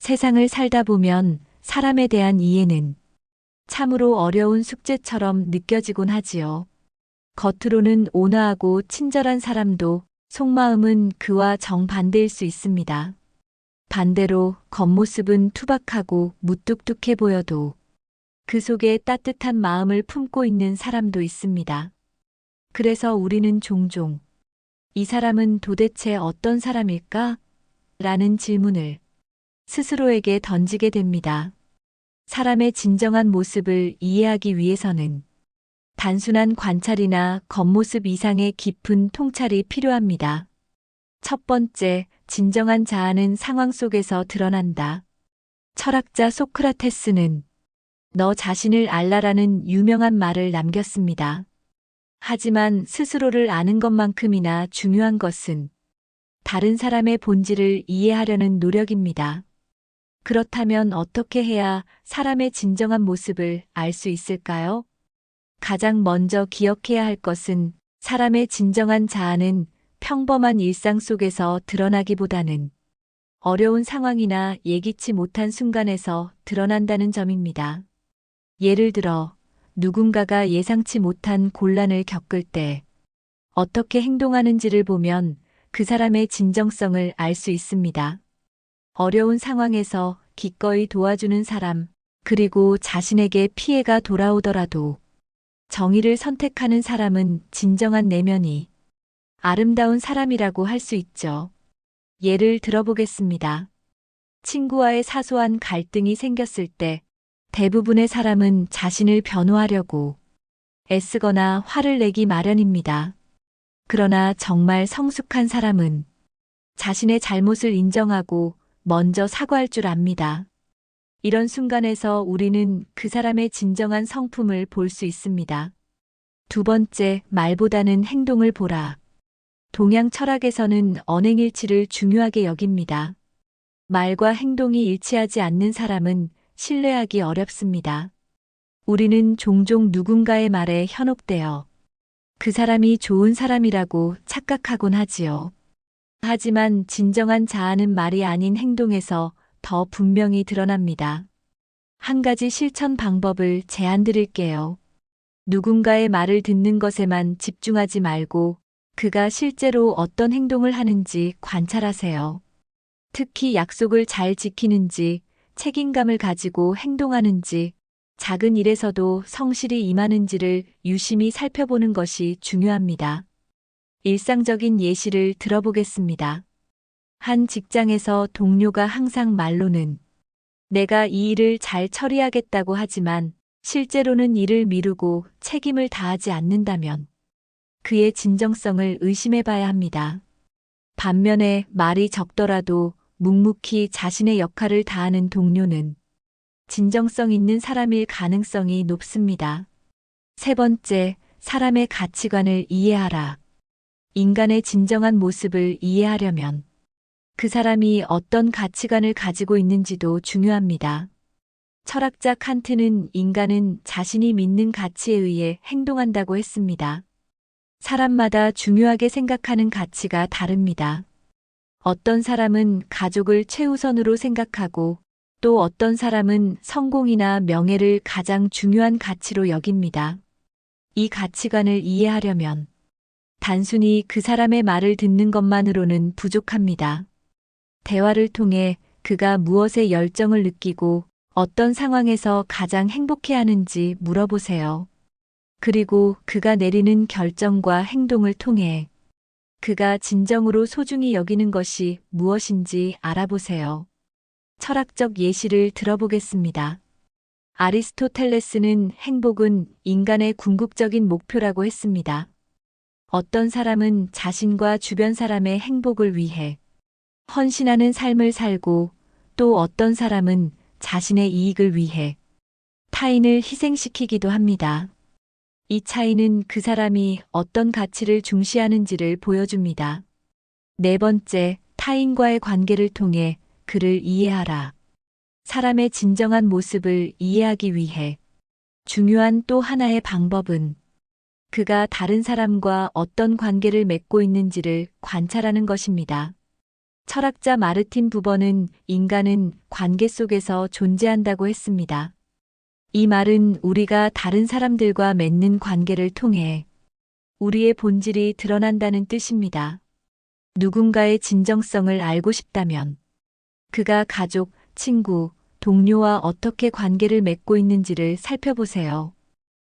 세상을 살다 보면 사람에 대한 이해는 참으로 어려운 숙제처럼 느껴지곤 하지요. 겉으로는 온화하고 친절한 사람도 속마음은 그와 정반대일 수 있습니다. 반대로 겉모습은 투박하고 무뚝뚝해 보여도 그 속에 따뜻한 마음을 품고 있는 사람도 있습니다. 그래서 우리는 종종 이 사람은 도대체 어떤 사람일까? 라는 질문을 스스로에게 던지게 됩니다. 사람의 진정한 모습을 이해하기 위해서는 단순한 관찰이나 겉모습 이상의 깊은 통찰이 필요합니다. 첫 번째, 진정한 자아는 상황 속에서 드러난다. 철학자 소크라테스는 너 자신을 알라라는 유명한 말을 남겼습니다. 하지만 스스로를 아는 것만큼이나 중요한 것은 다른 사람의 본질을 이해하려는 노력입니다. 그렇다면 어떻게 해야 사람의 진정한 모습을 알 수 있을까요? 가장 먼저 기억해야 할 것은 사람의 진정한 자아는 평범한 일상 속에서 드러나기보다는 어려운 상황이나 예기치 못한 순간에서 드러난다는 점입니다. 예를 들어, 누군가가 예상치 못한 곤란을 겪을 때 어떻게 행동하는지를 보면 그 사람의 진정성을 알 수 있습니다. 어려운 상황에서 기꺼이 도와주는 사람, 그리고 자신에게 피해가 돌아오더라도 정의를 선택하는 사람은 진정한 내면이 아름다운 사람이라고 할 수 있죠. 예를 들어보겠습니다. 친구와의 사소한 갈등이 생겼을 때 대부분의 사람은 자신을 변호하려고 애쓰거나 화를 내기 마련입니다. 그러나 정말 성숙한 사람은 자신의 잘못을 인정하고 먼저 사과할 줄 압니다. 이런 순간에서 우리는 그 사람의 진정한 성품을 볼 수 있습니다. 두 번째, 말보다는 행동을 보라. 동양 철학에서는 언행일치를 중요하게 여깁니다. 말과 행동이 일치하지 않는 사람은 신뢰하기 어렵습니다. 우리는 종종 누군가의 말에 현혹되어 그 사람이 좋은 사람이라고 착각하곤 하지요. 하지만 진정한 자아는 말이 아닌 행동에서 더 분명히 드러납니다. 한 가지 실천 방법을 제안드릴게요. 누군가의 말을 듣는 것에만 집중하지 말고 그가 실제로 어떤 행동을 하는지 관찰하세요. 특히 약속을 잘 지키는지, 책임감을 가지고 행동하는지, 작은 일에서도 성실히 임하는지를 유심히 살펴보는 것이 중요합니다. 일상적인 예시를 들어보겠습니다. 한 직장에서 동료가 항상 말로는 내가 이 일을 잘 처리하겠다고 하지만 실제로는 일을 미루고 책임을 다하지 않는다면 그의 진정성을 의심해 봐야 합니다. 반면에 말이 적더라도 묵묵히 자신의 역할을 다하는 동료는 진정성 있는 사람일 가능성이 높습니다. 세 번째, 사람의 가치관을 이해하라. 인간의 진정한 모습을 이해하려면 그 사람이 어떤 가치관을 가지고 있는지도 중요합니다. 철학자 칸트는 인간은 자신이 믿는 가치에 의해 행동한다고 했습니다. 사람마다 중요하게 생각하는 가치가 다릅니다. 어떤 사람은 가족을 최우선으로 생각하고 또 어떤 사람은 성공이나 명예를 가장 중요한 가치로 여깁니다. 이 가치관을 이해하려면 단순히 그 사람의 말을 듣는 것만으로는 부족합니다. 대화를 통해 그가 무엇에 열정을 느끼고 어떤 상황에서 가장 행복해하는지 물어보세요. 그리고 그가 내리는 결정과 행동을 통해 그가 진정으로 소중히 여기는 것이 무엇인지 알아보세요. 철학적 예시를 들어보겠습니다. 아리스토텔레스는 행복은 인간의 궁극적인 목표라고 했습니다. 어떤 사람은 자신과 주변 사람의 행복을 위해 헌신하는 삶을 살고 또 어떤 사람은 자신의 이익을 위해 타인을 희생시키기도 합니다. 이 차이는 그 사람이 어떤 가치를 중시하는지를 보여줍니다. 네 번째, 타인과의 관계를 통해 그를 이해하라. 사람의 진정한 모습을 이해하기 위해 중요한 또 하나의 방법은 그가 다른 사람과 어떤 관계를 맺고 있는지를 관찰하는 것입니다. 철학자 마르틴 부버는 인간은 관계 속에서 존재한다고 했습니다. 이 말은 우리가 다른 사람들과 맺는 관계를 통해 우리의 본질이 드러난다는 뜻입니다. 누군가의 진정성을 알고 싶다면 그가 가족, 친구, 동료와 어떻게 관계를 맺고 있는지를 살펴보세요.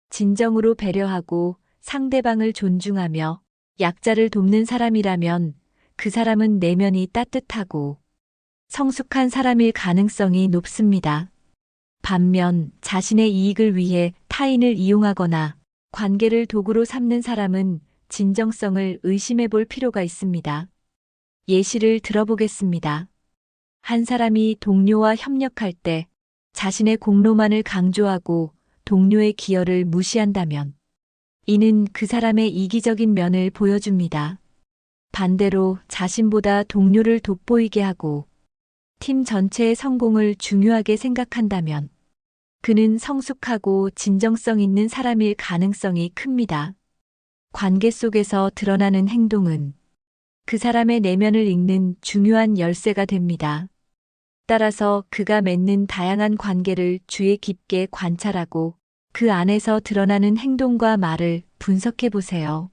진정으로 배려하고 상대방을 존중하며 약자를 돕는 사람이라면 그 사람은 내면이 따뜻하고 성숙한 사람일 가능성이 높습니다. 반면 자신의 이익을 위해 타인을 이용하거나 관계를 도구로 삼는 사람은 진정성을 의심해 볼 필요가 있습니다. 예시를 들어보겠습니다. 한 사람이 동료와 협력할 때 자신의 공로만을 강조하고 동료의 기여를 무시한다면 이는 그 사람의 이기적인 면을 보여줍니다. 반대로 자신보다 동료를 돋보이게 하고 팀 전체의 성공을 중요하게 생각한다면 그는 성숙하고 진정성 있는 사람일 가능성이 큽니다. 관계 속에서 드러나는 행동은 그 사람의 내면을 읽는 중요한 열쇠가 됩니다. 따라서 그가 맺는 다양한 관계를 주의 깊게 관찰하고 그 안에서 드러나는 행동과 말을 분석해 보세요.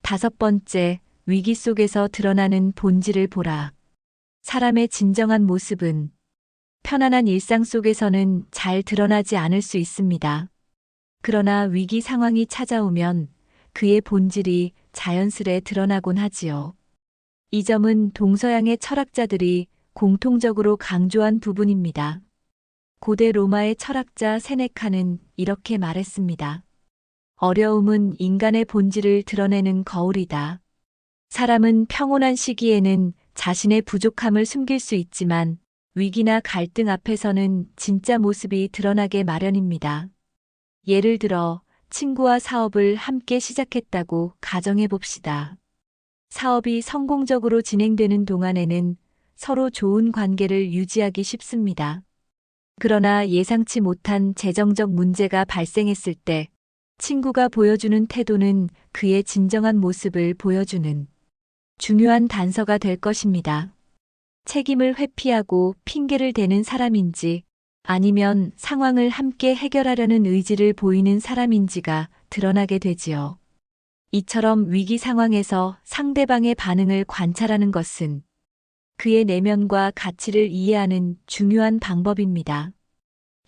5번째, 위기 속에서 드러나는 본질을 보라. 사람의 진정한 모습은 편안한 일상 속에서는 잘 드러나지 않을 수 있습니다. 그러나 위기 상황이 찾아오면 그의 본질이 자연스레 드러나곤 하지요. 이 점은 동서양의 철학자들이 공통적으로 강조한 부분입니다. 고대 로마의 철학자 세네카는 이렇게 말했습니다. 어려움은 인간의 본질을 드러내는 거울이다. 사람은 평온한 시기에는 자신의 부족함을 숨길 수 있지만 위기나 갈등 앞에서는 진짜 모습이 드러나게 마련입니다. 예를 들어 친구와 사업을 함께 시작했다고 가정해 봅시다. 사업이 성공적으로 진행되는 동안에는 서로 좋은 관계를 유지하기 쉽습니다. 그러나 예상치 못한 재정적 문제가 발생했을 때 친구가 보여주는 태도는 그의 진정한 모습을 보여주는 중요한 단서가 될 것입니다. 책임을 회피하고 핑계를 대는 사람인지 아니면 상황을 함께 해결하려는 의지를 보이는 사람인지가 드러나게 되지요. 이처럼 위기 상황에서 상대방의 반응을 관찰하는 것은 그의 내면과 가치를 이해하는 중요한 방법입니다.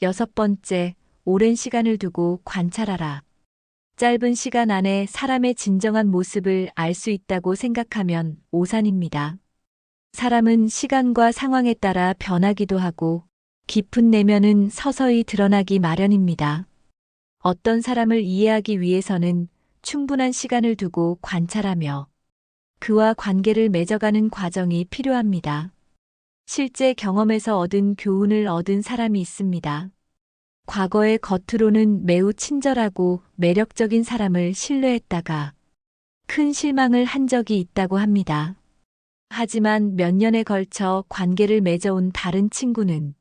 6번째, 오랜 시간을 두고 관찰하라. 짧은 시간 안에 사람의 진정한 모습을 알 수 있다고 생각하면 오산입니다. 사람은 시간과 상황에 따라 변하기도 하고 깊은 내면은 서서히 드러나기 마련입니다. 어떤 사람을 이해하기 위해서는 충분한 시간을 두고 관찰하며 그와 관계를 맺어가는 과정이 필요합니다. 실제 경험에서 얻은 교훈을 얻은 사람이 있습니다. 과거에 겉으로는 매우 친절하고 매력적인 사람을 신뢰했다가 큰 실망을 한 적이 있다고 합니다. 하지만 몇 년에 걸쳐 관계를 맺어온 다른 친구는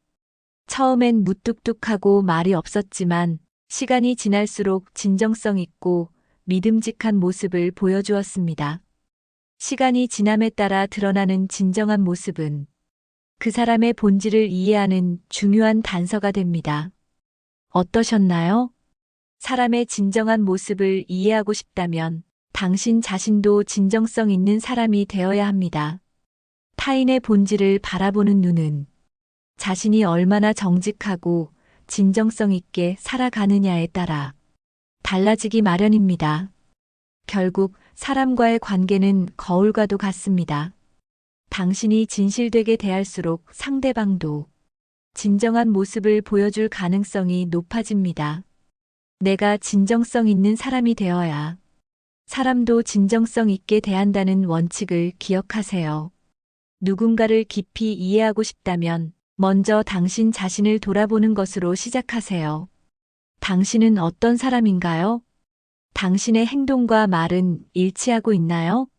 처음엔 무뚝뚝하고 말이 없었지만 시간이 지날수록 진정성 있고 믿음직한 모습을 보여주었습니다. 시간이 지남에 따라 드러나는 진정한 모습은 그 사람의 본질을 이해하는 중요한 단서가 됩니다. 어떠셨나요? 사람의 진정한 모습을 이해하고 싶다면 당신 자신도 진정성 있는 사람이 되어야 합니다. 타인의 본질을 바라보는 눈은 자신이 얼마나 정직하고 진정성 있게 살아가느냐에 따라 달라지기 마련입니다. 결국 사람과의 관계는 거울과도 같습니다. 당신이 진실되게 대할수록 상대방도 진정한 모습을 보여줄 가능성이 높아집니다. 내가 진정성 있는 사람이 되어야 사람도 진정성 있게 대한다는 원칙을 기억하세요. 누군가를 깊이 이해하고 싶다면 먼저 당신 자신을 돌아보는 것으로 시작하세요. 당신은 어떤 사람인가요? 당신의 행동과 말은 일치하고 있나요?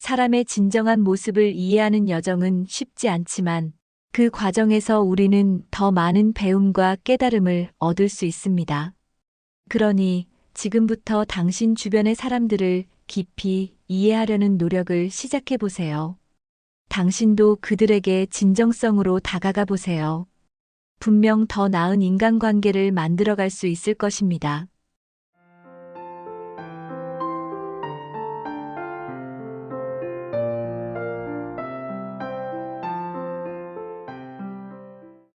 사람의 진정한 모습을 이해하는 여정은 쉽지 않지만 그 과정에서 우리는 더 많은 배움과 깨달음을 얻을 수 있습니다. 그러니 지금부터 당신 주변의 사람들을 깊이 이해하려는 노력을 시작해 보세요. 당신도 그들에게 진정성으로 다가가 보세요. 분명 더 나은 인간관계를 만들어갈 수 있을 것입니다.